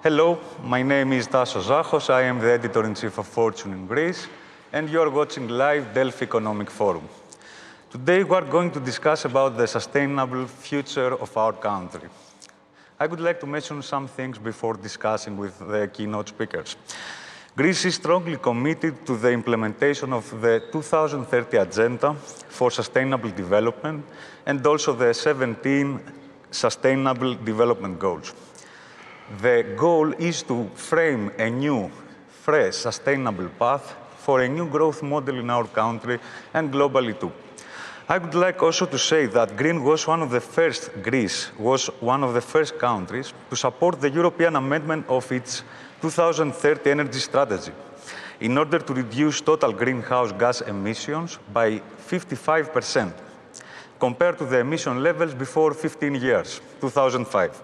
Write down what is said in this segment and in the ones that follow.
Hello, my name is Tasos Zachos. I am the editor-in-chief of Fortune in Greece, and you are watching live Delphi Economic Forum. Today, we are going to discuss about the sustainable future of our country. I would like to mention some things before discussing with the keynote speakers. Greece is strongly committed to the implementation of the 2030 Agenda for Sustainable Development and also the 17 Sustainable Development Goals. The goal is to frame a new, fresh, sustainable path for a new growth model in our country and globally too. I would like also to say that Greece was one of the first countries to support the European amendment of its 2030 energy strategy in order to reduce total greenhouse gas emissions by 55% compared to the emission levels before 15 years, 2005.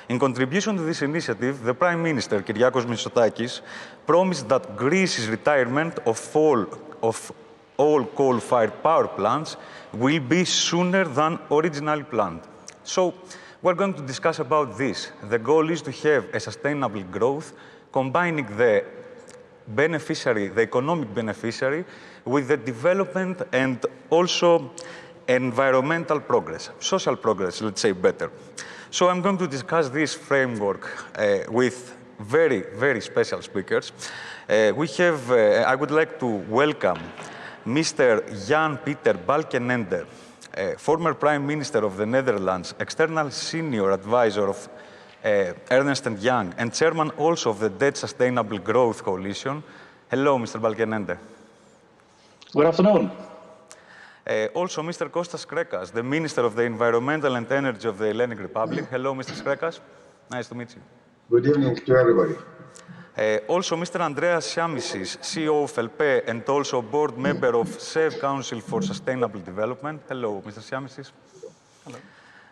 In contribution to this initiative, the Prime Minister, Kyriakos Mitsotakis, promised that Greece's retirement of all coal-fired power plants will be sooner than originally planned. So, we're going to discuss about this. The goal is to have a sustainable growth, combining the economic beneficiary, with the development and also environmental progress, social progress, let's say better. So I'm going to discuss this framework with very, very special speakers. I would like to welcome Mr. Jan Peter Balkenende, former Prime Minister of the Netherlands, external senior advisor of Ernst & Young, and chairman also of the Dutch Sustainable Growth Coalition. Hello, Mr. Balkenende. Good afternoon. Also, Mr. Kostas Skrekas, the Minister of the Environmental and Energy of the Hellenic Republic. Hello, Mr. Skrekas. Nice to meet you. Good evening to everybody. Also, Mr. Andreas Shiamishis, CEO of LP and also board member of SEV Council for Sustainable Development. Hello, Mr. Shiamishis. Hello.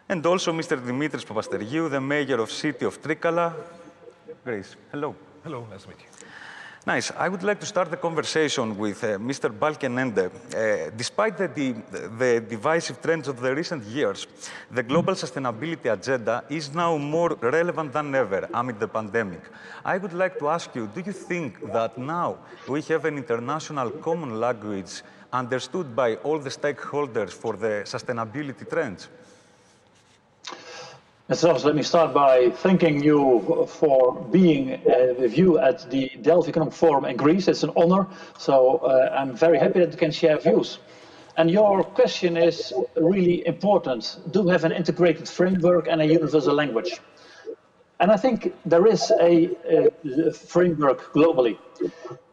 And also Mr. Dimitris, Papastergiou, the mayor of city of Trikala, Greece. Hello. Hello, nice to meet you. Nice. I would like to start the conversation with Mr. Balkenende. Despite the divisive trends of the recent years, the global sustainability agenda is now more relevant than ever amid the pandemic. I would like to ask you, do you think that now we have an international common language understood by all the stakeholders for the sustainability trends? Zachos, let me start by thanking you for being with you at the Delphi Economic Forum in Greece. It's an honor, so I'm very happy that you can share views. And your question is really important. Do we have an integrated framework and a universal language? And I think there is a framework globally.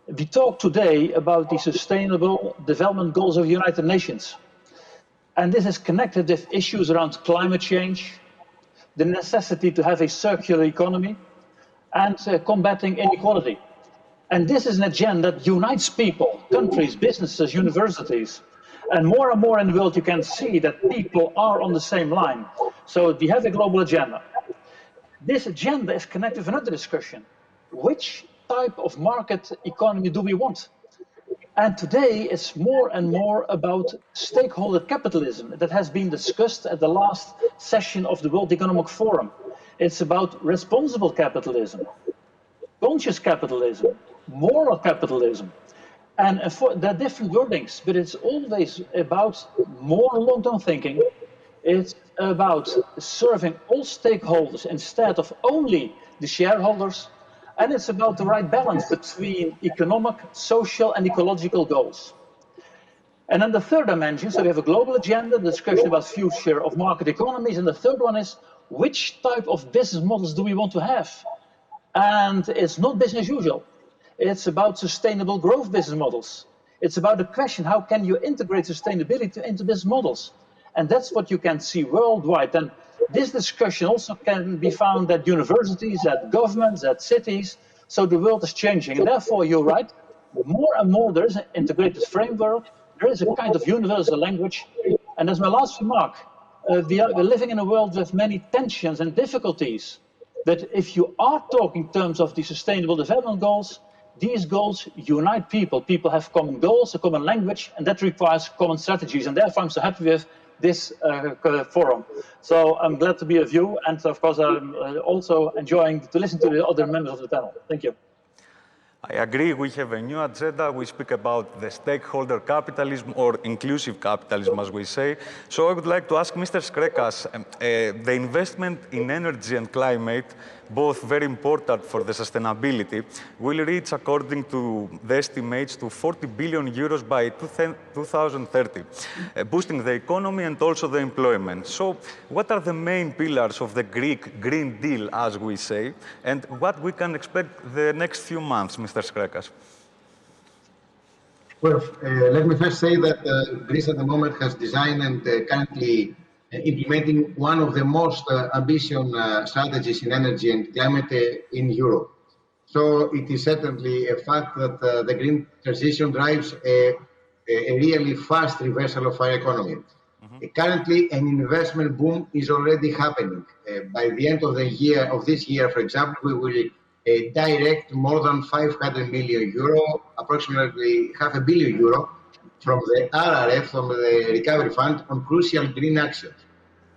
We talk today about the Sustainable Development Goals of the United Nations. And this is connected with issues around climate change, the necessity to have a circular economy, and combating inequality. And this is an agenda that unites people, countries, businesses, universities. And more in the world you can see that people are on the same line. So we have a global agenda. This agenda is connected with another discussion. Which type of market economy do we want? And today it's more and more about stakeholder capitalism that has been discussed at the last session of the World Economic Forum. It's about responsible capitalism, conscious capitalism, moral capitalism. And there are different wordings, but it's always about more long-term thinking. It's about serving all stakeholders instead of only the shareholders. And it's about the right balance between economic, social, and ecological goals. And then the third dimension, so we have a global agenda, the discussion about future of market economies, and the third one is, which type of business models do we want to have? And it's not business as usual. It's about sustainable growth business models. It's about the question, how can you integrate sustainability into business models? And that's what you can see worldwide. And this discussion also can be found at universities, at governments, at cities. So the world is changing. And therefore, you're right, more and more there is an integrated framework. There is a kind of universal language. And as my last remark, we're living in a world with many tensions and difficulties. But if you are talking in terms of the Sustainable Development Goals, these goals unite people. People have common goals, a common language, and that requires common strategies. And therefore, I'm so happy with this forum. So I'm glad to be with you, and of course I'm also enjoying to listen to the other members of the panel. Thank you. I agree, we have a new agenda. We speak about the stakeholder capitalism or inclusive capitalism, as we say. So I would like to ask Mr. Skrekas, the investment in energy and climate, both very important for the sustainability, will reach, according to the estimates, to 40 billion euros by 2030, boosting the economy and also the employment. So what are the main pillars of the Greek Green Deal, as we say, and what we can expect the next few months, Mr. Skrekas? Well, let me first say that Greece at the moment has designed and currently implementing one of the most ambitious strategies in energy and climate in Europe. So it is certainly a fact that the green transition drives a really fast reversal of our economy. Currently, an investment boom is already happening. By the end of the year, of this year, for example, we will direct more than 500 million euro, approximately €500 million from the RRF, from the Recovery Fund, on crucial green actions.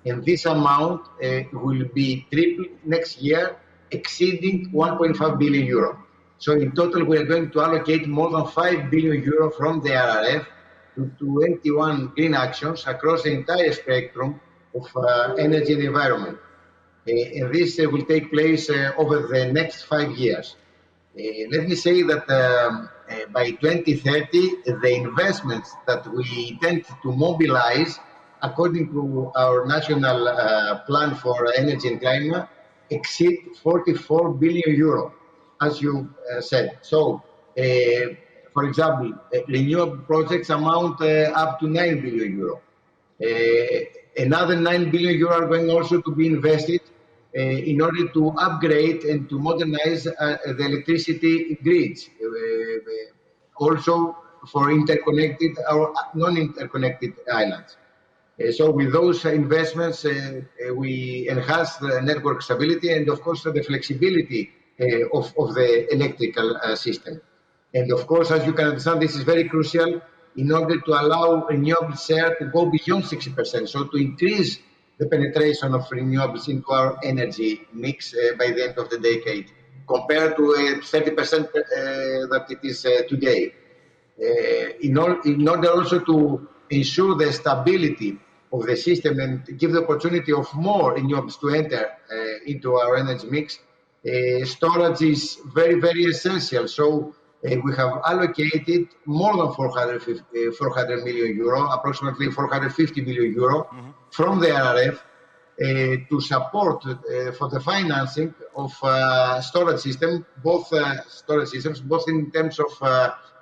And this amount will be tripled next year, exceeding 1.5 billion euro. So in total, we are going to allocate more than 5 billion euro from the RRF to 21 green actions across the entire spectrum of energy and environment. And this will take place over the next 5 years. Let me say that by 2030, the investments that we intend to mobilize, according to our national plan for energy and climate, exceed 44 billion euro, as you said. So, for example, renewable projects amount up to 9 billion euro. Another 9 billion euro are going also to be invested in order to upgrade and to modernize the electricity grids, also for interconnected or non-interconnected islands. So with those investments, we enhance the network stability and, of course, the flexibility of the electrical system. And, of course, as you can understand, this is very crucial in order to allow renewable share to go beyond 60%, so to increase the penetration of renewables into our energy mix by the end of the decade, compared to 30% that it is today. In order also to ensure the stability of the system and give the opportunity of more renewables to enter into our energy mix, storage is very, very essential. So we have allocated more than 400 million euro, approximately 450 million euro from the RRF to support for the financing of storage system, storage systems, both in terms of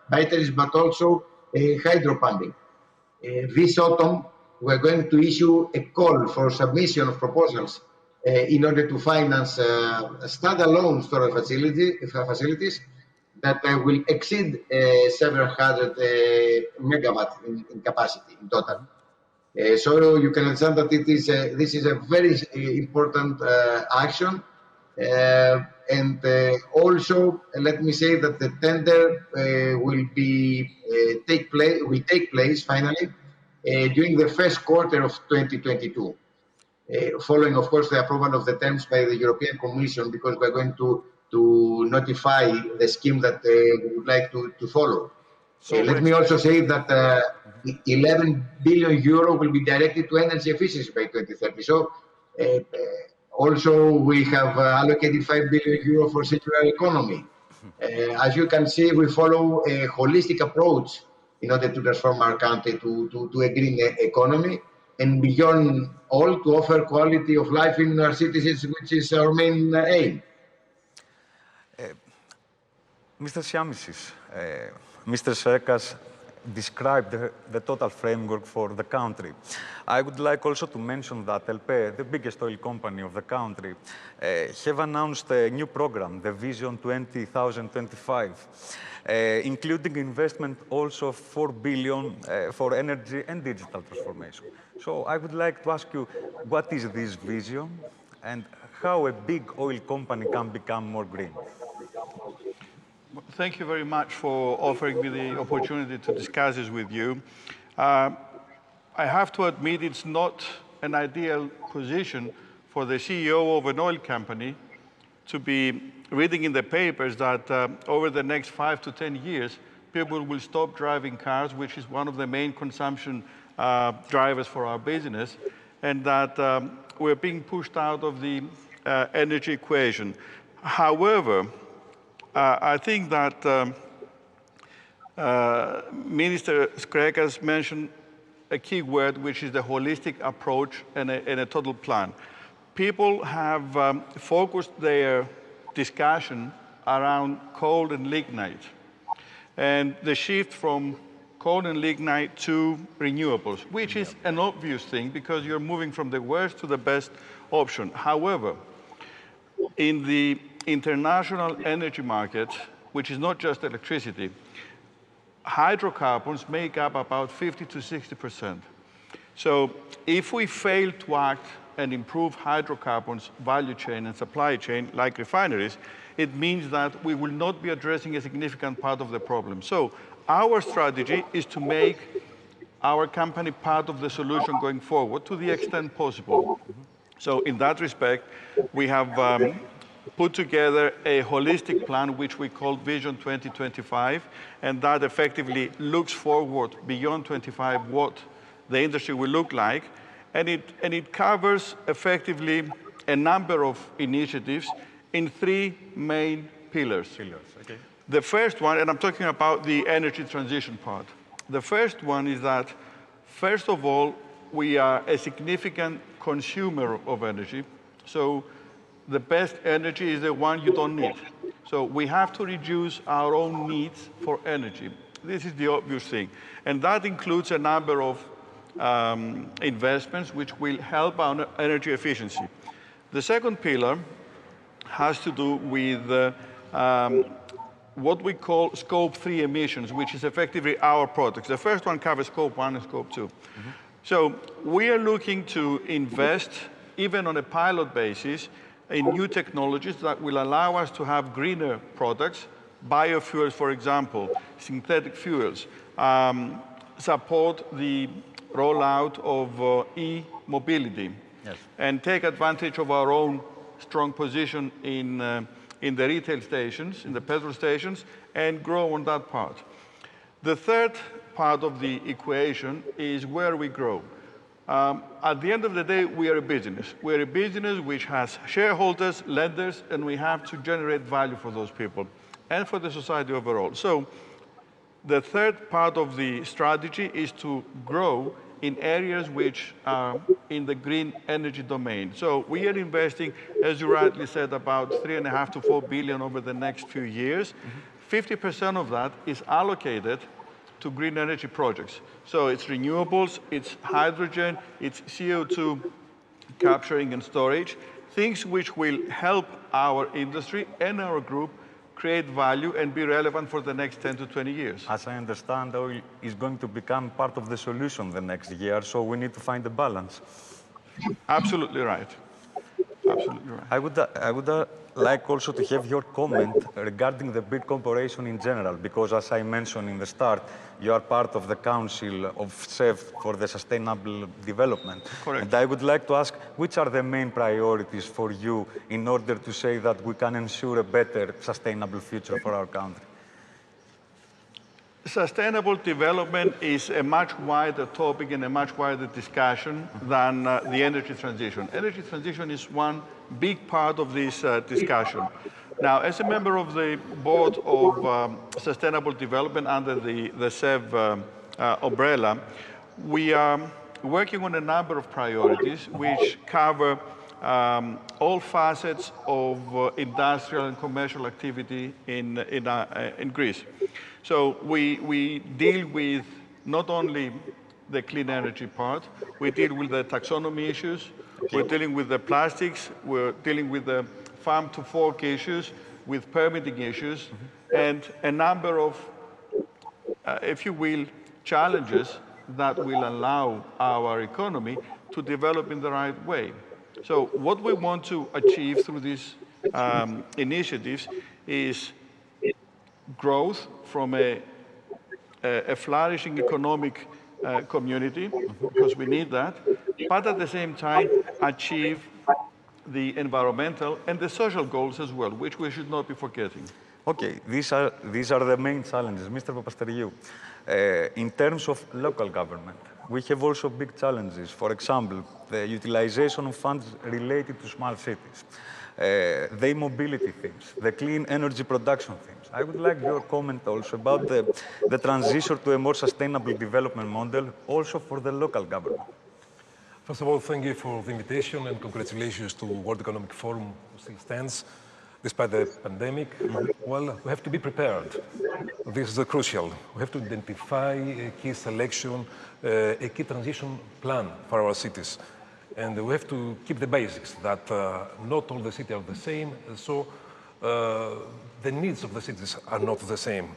batteries, but also hydro pumping. This autumn, we're going to issue a call for submission of proposals in order to finance standalone storage facilities that will exceed several hundred megawatts in capacity in total. So you can understand that this is a very important action. And also, let me say that the tender will take place finally during the first quarter of 2022, following, of course, the approval of the terms by the European Commission, because we're going to notify the scheme that we would like to follow. So let me also say that 11 billion euro will be directed to energy efficiency by 2030. So also we have allocated 5 billion euro for circular economy. As you can see, we follow a holistic approach in order to transform our country to a green economy, and beyond all, to offer quality of life in our citizens, which is our main aim. Mr. Shiamishis, Mr. Skrekas described the total framework for the country. I would like also to mention that LP, the biggest oil company of the country, have announced a new program, the Vision 2025, including investment also of 4 billion for energy and digital transformation. So I would like to ask you, what is this vision and how a big oil company can become more green? Thank you very much for offering me the opportunity to discuss this with you. I have to admit it's not an ideal position for the CEO of an oil company to be reading in the papers that over the next 5 to 10 years, people will stop driving cars, which is one of the main consumption drivers for our business, and that we're being pushed out of the energy equation. However, I think that Minister Skrekas mentioned a key word, which is the holistic approach and a total plan. People have focused their discussion around coal and lignite, and the shift from coal and lignite to renewables, which is an obvious thing because you're moving from the worst to the best option. However, in the international energy market, which is not just electricity, hydrocarbons make up about 50 to 60%. So if we fail to act and improve hydrocarbons value chain and supply chain, like refineries, it means that we will not be addressing a significant part of the problem. So our strategy is to make our company part of the solution going forward to the extent possible. So in that respect, we have put together a holistic plan, which we call Vision 2025, and that effectively looks forward beyond 25 what the industry will look like, and it covers effectively a number of initiatives in 3 main pillars. Okay. The first one, and I'm talking about the energy transition part. The first one is that, first of all, we are a significant consumer of energy. So the best energy is the one you don't need. So we have to reduce our own needs for energy. This is the obvious thing. And that includes a number of investments which will help our energy efficiency. The second pillar has to do with what we call Scope 3 emissions, which is effectively our products. The first one covers Scope 1 and Scope 2. So we are looking to invest, even on a pilot basis, in new technologies that will allow us to have greener products, biofuels, for example, synthetic fuels, support the rollout of e-mobility, Yes. and take advantage of our own strong position in the retail stations, in the petrol stations, and grow on that part. The third part of the equation is where we grow. At the end of the day, we are a business. We're a business which has shareholders, lenders, and we have to generate value for those people and for the society overall. So the third part of the strategy is to grow in areas which are in the green energy domain. So we are investing, as you rightly said, about 3.5 to 4 billion over the next few years. 50% of that is allocated to green energy projects. So it's renewables, it's hydrogen, it's CO2 capturing and storage, things which will help our industry and our group create value and be relevant for the next 10 to 20 years. As I understand, oil is going to become part of the solution the next year, so we need to find a balance. Absolutely right. Absolutely right. I would like also to have your comment regarding the big corporation in general, because as I mentioned in the start, you are part of the Council of SEV for the Sustainable Development. Correct. And I would like to ask, which are the main priorities for you in order to say that we can ensure a better sustainable future for our country? Sustainable development is a much wider topic and a much wider discussion than the energy transition. Energy transition is one big part of this discussion. Now, as a member of the board of sustainable development under the SEV umbrella, we are working on a number of priorities which cover all facets of industrial and commercial activity in Greece. So we deal with not only the clean energy part, we deal with the taxonomy issues, we're dealing with the plastics, we're dealing with the farm to fork issues, with permitting issues, and a number of, if you will, challenges that will allow our economy to develop in the right way. So what we want to achieve through these initiatives is growth from a flourishing economic community, because we need that, but at the same time achieve the environmental and the social goals as well, which we should not be forgetting. Okay, these are the main challenges. Mr. Papastergiou, in terms of local government, we have also big challenges. For example, the utilization of funds related to small cities, the mobility themes, the clean energy production themes. I would like your comment also about the transition to a more sustainable development model also for the local government. First of all, thank you for the invitation and congratulations to World Economic Forum, who still stands despite the pandemic. Well, we have to be prepared. This is crucial. We have to identify a key selection, a key transition plan for our cities. And we have to keep the basics, that not all the cities are the same, so the needs of the cities are not the same.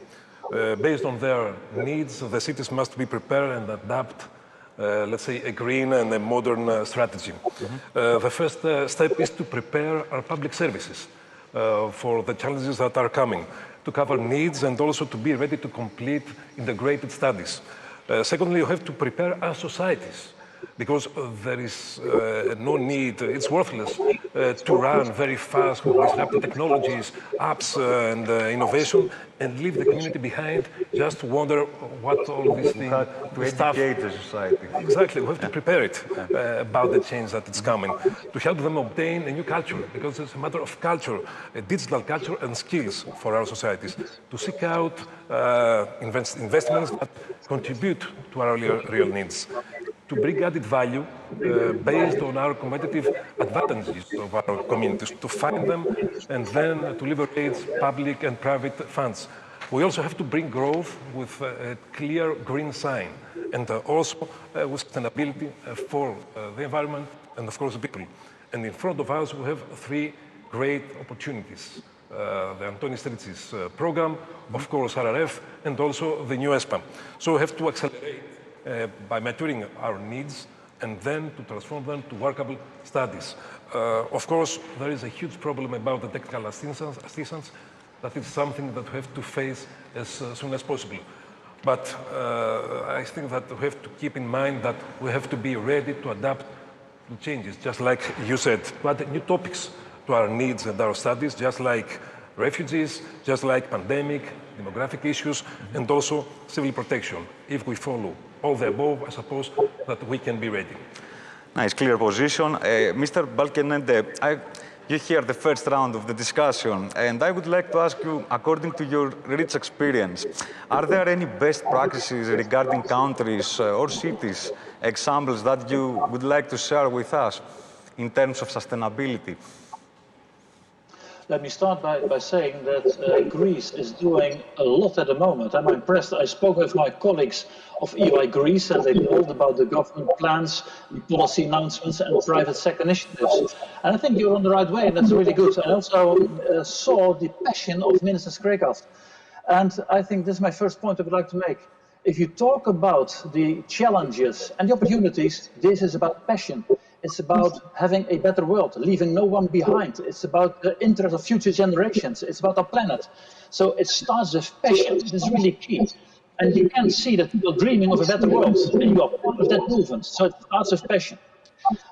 Based on their needs, the cities must be prepared and adapt let's say, a green and a modern strategy. The first step is to prepare our public services for the challenges that are coming, to cover needs and also to be ready to complete integrated studies. Secondly, you have to prepare our societies, because there is no need, it's worthless to run very fast with disruptive technologies, apps and innovation and leave the community behind, just to wonder what all these things, to educate the society. Exactly, we have to prepare it about the change that is coming, to help them obtain a new culture, because it's a matter of culture, a digital culture and skills for our societies, to seek out investments that contribute to our real needs, to bring added value based on our competitive advantages of our communities, to find them and then to liberate public and private funds. We also have to bring growth with a clear green sign and also with sustainability for the environment and, of course, the people. And in front of us, we have three great opportunities. The Antonis program, of course, RRF, and also the new ESPA. So we have to accelerate by maturing our needs and then to transform them to workable studies. Of course, there is a huge problem about the technical assistance. That is something that we have to face as soon as possible. But I think that we have to keep in mind that we have to be ready to adapt to changes, just like you said, to add new topics to our needs and our studies, just like refugees, just like pandemic, demographic issues, and also civil protection. If we follow all the above, I suppose that we can be ready. Nice, clear position. Mr. Balkenende, you hear the first round of the discussion, and I would like to ask you, according to your rich experience, are there any best practices regarding countries or cities, examples that you would like to share with us in terms of sustainability? Let me start by saying that Greece is doing a lot at the moment. I'm impressed. I spoke with my colleagues of EY Greece, and they told about the government plans, the policy announcements, and private sector initiatives. And I think you're on the right way, and that's really good. I also saw the passion of Minister Skrekas. And I think this is my first point I would like to make. If you talk about the challenges and the opportunities, this is about passion. It's about having a better world, leaving no one behind. It's about the interest of future generations. It's about our planet. So it starts with passion. This is really key. And you can see that people are dreaming of a better world, and you are part of that movement. So it starts with passion.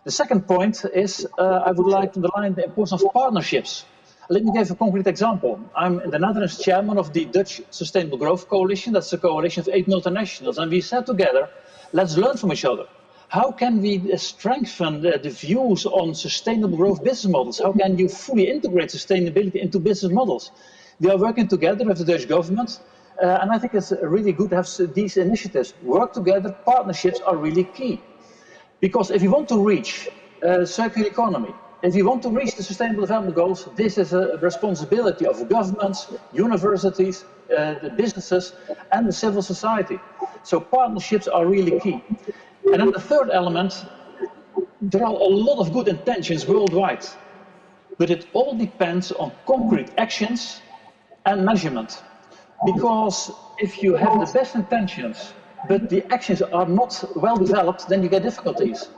The second point is I would like to underline the importance of partnerships. Let me give a concrete example. I'm in the Netherlands chairman of the Dutch Sustainable Growth Coalition. That's a coalition of 8 multinationals. And we said together, let's learn from each other. How can we strengthen the views on sustainable growth business models? How can you fully integrate sustainability into business models? We are working together with the Dutch government, and I think it's really good to have these initiatives. Work together, partnerships are really key. Because if you want to reach circular economy, if you want to reach the Sustainable Development Goals, this is a responsibility of governments, universities, the businesses, and the civil society. So partnerships are really key. And then the third element, there are a lot of good intentions worldwide, but it all depends on concrete actions and measurement. Because if you have the best intentions, but the actions are not well developed, then you get difficulties.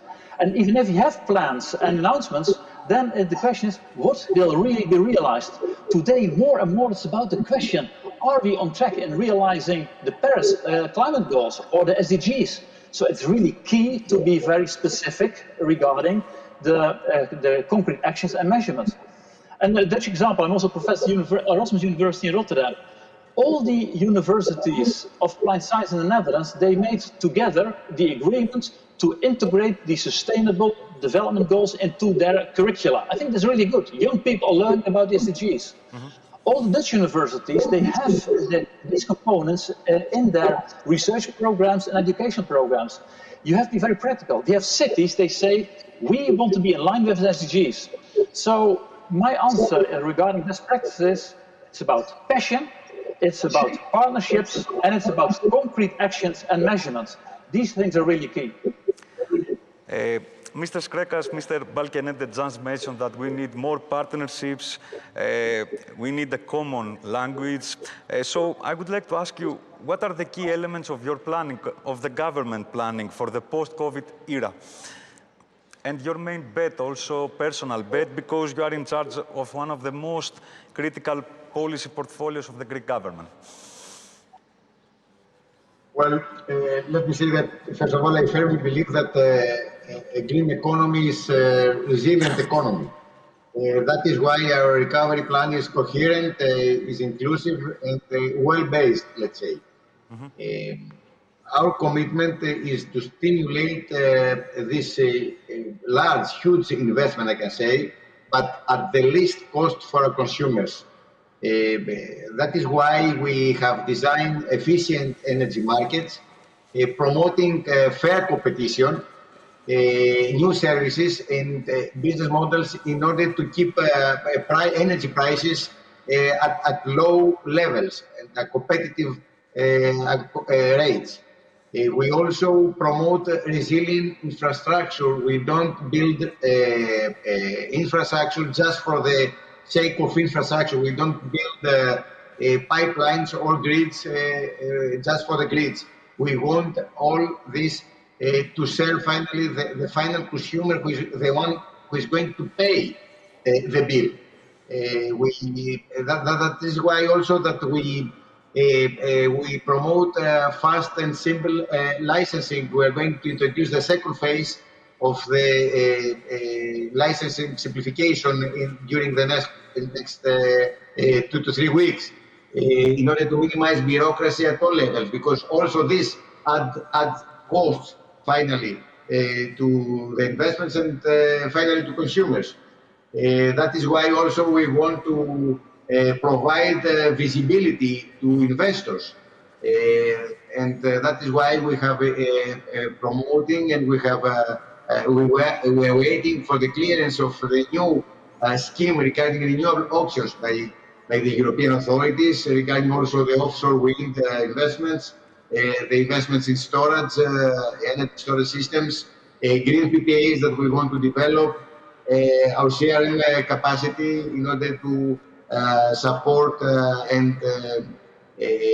And even if you have plans and announcements, then the question is, what will really be realized? Today, more and more, it's about the question, are we on track in realizing the Paris climate goals or the SDGs? So it's really key to be very specific regarding the concrete actions and measurements. And the Dutch example, I'm also professor at Erasmus University in Rotterdam. All the universities of applied science in the Netherlands, they made together the agreement to integrate the sustainable development goals into their curricula. I think that's really good. Young people are learning about the SDGs. All the Dutch universities, they have these components in their research programs and education programs. You have to be very practical. They have cities, they say, we want to be in line with the SDGs. So my answer regarding best practices, it's about passion, it's about partnerships, and it's about concrete actions and measurements. These things are really key. Mr. Skrekas, Mr. Balkenende just mentioned that we need more partnerships, we need a common language. So I would like to ask you, what are the key elements of your planning, of the government planning for the post-COVID era? And your main bet, also personal bet, because you are in charge of one of the most critical policy portfolios of the Greek government. Well, let me say that, first of all, I firmly believe that a green economy is a resilient economy. That is why our recovery plan is coherent, is inclusive, and well-based, let's say. Our commitment is to stimulate this large, huge investment, I can say, but at the least cost for our consumers. That is why we have designed efficient energy markets, promoting fair competition, new services and business models in order to keep energy prices at low levels and competitive rates. We also promote resilient infrastructure. We don't build infrastructure just for the sake of infrastructure. We don't build pipelines or grids just for the grids. We want all this to serve finally the final consumer, who is the one who is going to pay the bill. That is why also that we promote fast and simple licensing. We are going to introduce the second phase of the licensing simplification during the next 2 to 3 weeks in order to minimize bureaucracy at all levels, because also this adds costs finally to the investments and finally to consumers. That is why also we want to provide visibility to investors. And that is why we have promoting, and we are waiting for the clearance of the new scheme regarding renewable auctions by the European authorities, regarding also the offshore wind investments, the investments in storage, energy storage systems, green PPAs that we want to develop, our sharing capacity in order to support and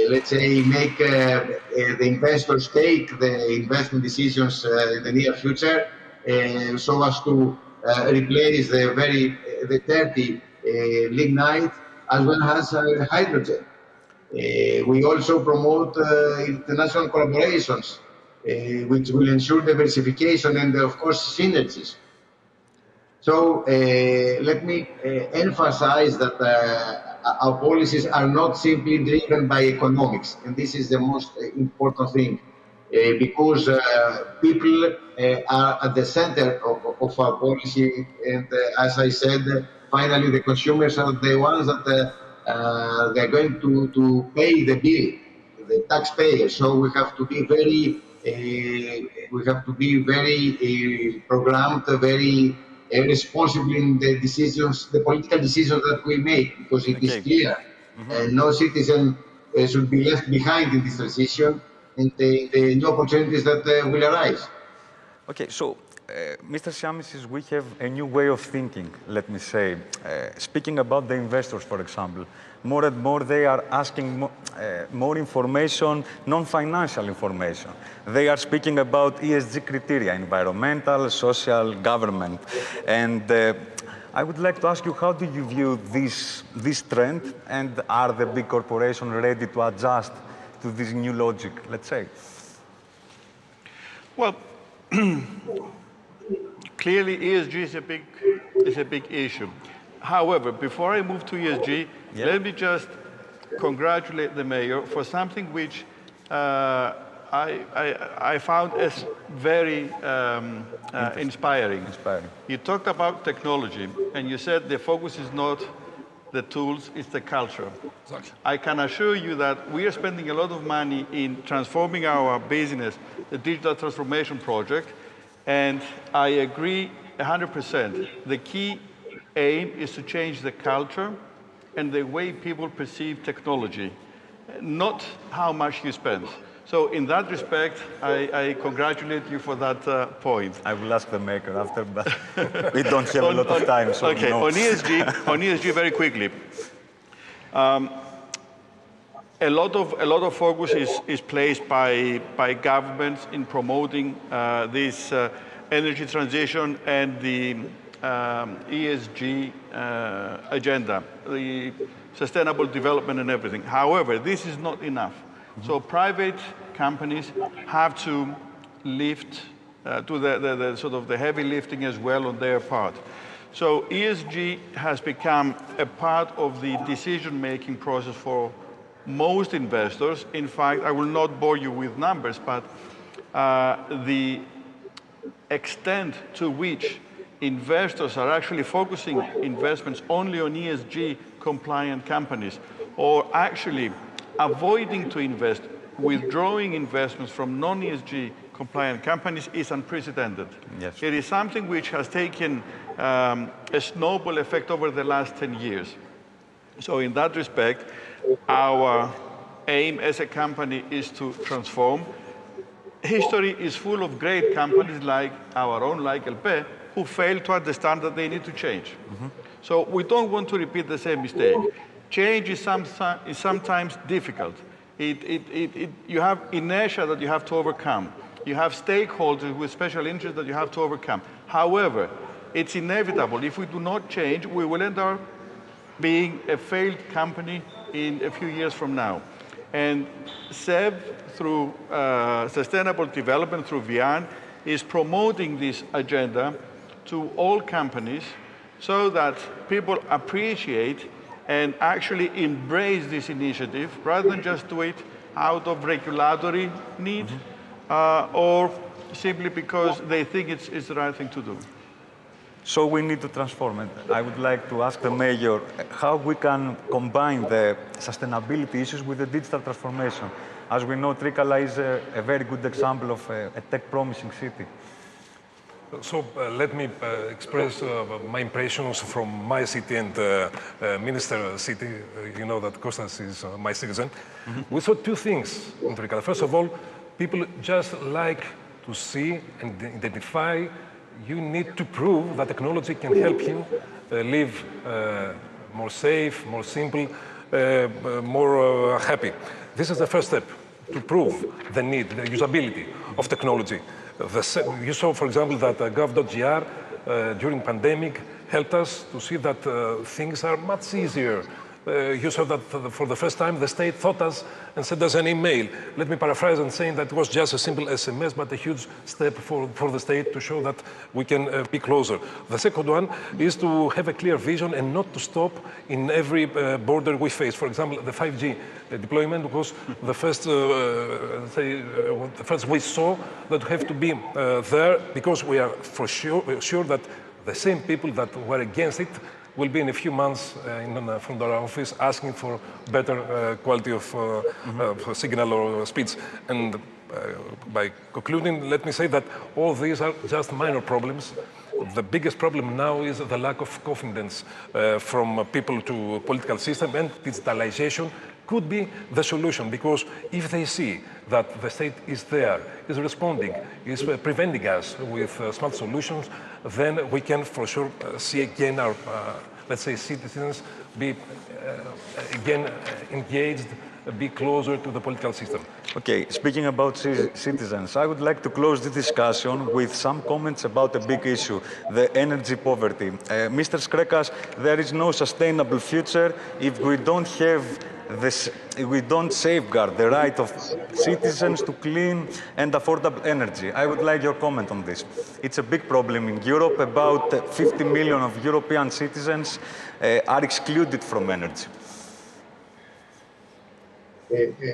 let's say make the investors take the investment decisions in the near future, so as to replace the dirty lignite as well as hydrogen. We also promote international collaborations, which will ensure diversification and, of course, synergies. So let me emphasize that our policies are not simply driven by economics, and this is the most important thing, because people are at the center of our policy, and as I said, finally the consumers are the ones that they're going to pay the bill, the taxpayers. So we have to be very programmed, very responsible in the decisions, the political decisions that we make, because it is clear no citizen should be left behind in this transition and the new opportunities that will arise. Okay, so Mr. Shiamishis, we have a new way of thinking, let me say. Speaking about the investors, for example, more and more they are asking more information, non-financial information. They are speaking about ESG criteria, environmental, social, government. And I would like to ask you, how do you view this trend, and are the big corporations ready to adjust to this new logic, let's say? Well, clearly ESG is a big issue. However, before I move to ESG, let me just congratulate the mayor for something which I found as very inspiring. You talked about technology, and you said the focus is not the tools, it's the culture. Exactly. I can assure you that we are spending a lot of money in transforming our business, the digital transformation project, and I agree 100%. The key aim is to change the culture and the way people perceive technology, not how much you spend. So in that respect, I congratulate you for that point. I will ask the maker after, but we don't have a lot of time. So okay, no. on ESG very quickly. A lot of focus is placed by governments in promoting this energy transition and the ESG agenda, the sustainable development and everything. However, this is not enough. So private companies have to lift, do the sort of the heavy lifting as well on their part. So ESG has become a part of the decision-making process for most investors. In fact, I will not bore you with numbers, but the extent to which investors are actually focusing investments only on ESG compliant companies, or actually avoiding to invest, withdrawing investments from non-ESG compliant companies is unprecedented. Yes. It is something which has taken a snowball effect over the last 10 years. So in that respect, our aim as a company is to transform. History is full of great companies like our own, like LP, who fail to understand that they need to change. So we don't want to repeat the same mistake. Change is sometimes difficult. You have inertia that you have to overcome. You have stakeholders with special interests that you have to overcome. However, it's inevitable. If we do not change, we will end up being a failed company in a few years from now. And SEB, through sustainable development, through VIAN, is promoting this agenda to all companies so that people appreciate and actually embrace this initiative rather than just do it out of regulatory need or simply because they think it's the right thing to do. So we need to transform it. I would like to ask the mayor how we can combine the sustainability issues with the digital transformation. As we know, Trikala is a very good example of a tech promising city. So let me express my impressions from my city and minister city. You know that Kostas is my citizen. We saw two things in Trikala. First of all, people just like to see and identify. You need to prove that technology can help you live more safe, more simple, more happy. This is the first step, to prove the need, the usability of technology. You saw, for example, that gov.gr during pandemic helped us to see that things are much easier. You saw that for the first time the state thought us and sent us an email. Let me paraphrase and saying that it was just a simple SMS, but a huge step for the state to show that we can be closer. The second one is to have a clear vision and not to stop in every border we face. For example, the 5G deployment was the first, the first we saw that we have to be there because we are for sure that the same people that were against it will be in a few months from our office asking for better quality of signal or speeds. And by concluding, let me say that all these are just minor problems. The biggest problem now is the lack of confidence from people to political system, and digitalization could be the solution, because if they see that the state is there, is responding, is preventing us with smart solutions, then we can for sure see again our, let's say, citizens be again engaged be closer to the political system. Okay, speaking about citizens, I would like to close this discussion with some comments about a big issue, the energy poverty. Mr. Skrekas, there is no sustainable future if we don't have this, we don't safeguard the right of citizens to clean and affordable energy. I would like your comment on this. It's a big problem in Europe. About 50 million of European citizens are excluded from energy.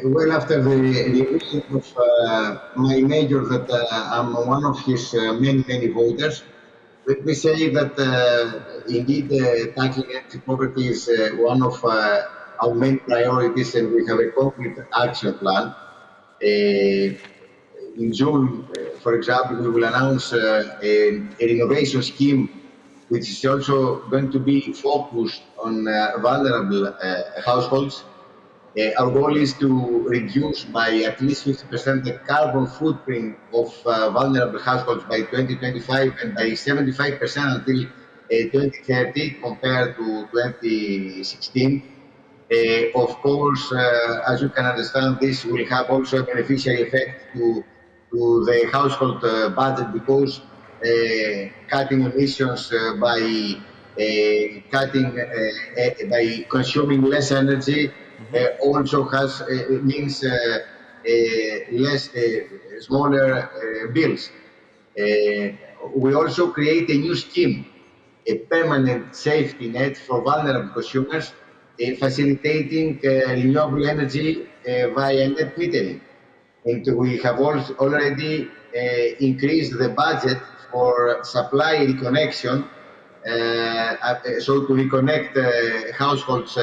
Well, after the revision of my major, that I'm one of his many voters, let me say that indeed tackling energy poverty is one of our main priorities, and we have a concrete action plan. In June, for example, we will announce a renovation scheme which is also going to be focused on vulnerable households. Our goal is to reduce by at least 50% the carbon footprint of vulnerable households by 2025 and by 75% until 2030 compared to 2016. Of course, as you can understand, this will have also a beneficial effect to the household budget, because cutting emissions by consuming less energy also has means smaller bills. We also create a new scheme, a permanent safety net for vulnerable consumers, facilitating renewable energy via net metering. And we have already increased the budget for supply reconnection, so to reconnect households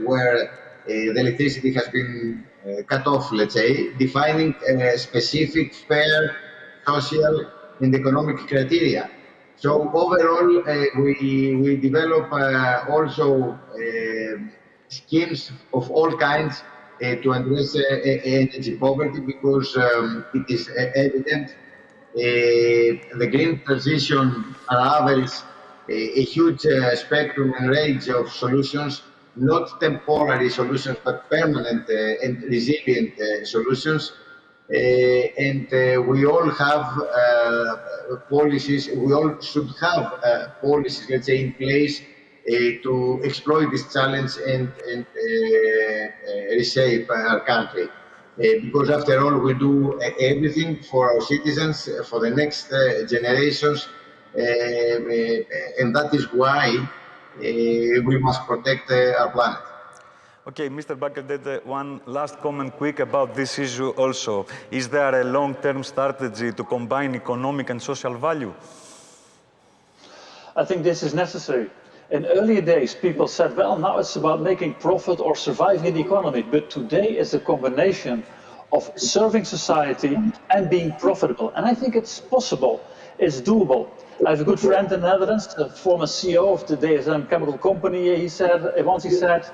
where the electricity has been cut off, let's say, defining specific, fair, social and economic criteria. So overall, we develop also schemes of all kinds to address energy poverty, because it is evident the green transition unravels a huge spectrum and range of solutions, not temporary solutions, but permanent and resilient solutions. We all have policies, we all should have policies, let's say, in place to exploit this challenge and reshape our country. Because after all, we do everything for our citizens, for the next generations, and that is why we must protect our planet. Okay, Mr. Balkenende, one last comment quick about this issue also. Is there a long-term strategy to combine economic and social value? I think this is necessary. In earlier days, people said, well, now it's about making profit or surviving the economy. But today is a combination of serving society and being profitable. And I think it's possible. It's doable. I have a good friend in the Netherlands, the former CEO of the DSM chemical company. He said,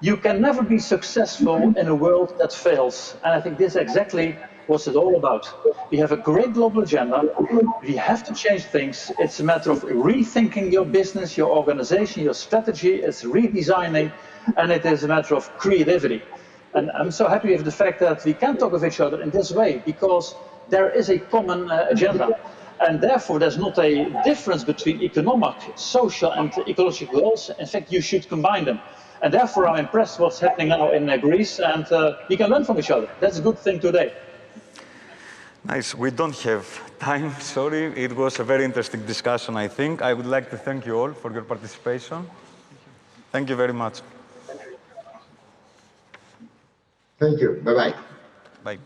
you can never be successful in a world that fails. And I think this is exactly what it's all about. We have a great global agenda. We have to change things. It's a matter of rethinking your business, your organization, your strategy. It's redesigning, and it is a matter of creativity. And I'm so happy with the fact that we can talk with each other in this way, because there is a common agenda. And therefore, there's not a difference between economic, social, and ecological goals. In fact, you should combine them. And therefore, I'm impressed what's happening now in Greece, and we can learn from each other. That's a good thing today. Nice. We don't have time, sorry. It was a very interesting discussion, I think. I would like to thank you all for your participation. Thank you very much. Thank you. Bye-bye. Bye.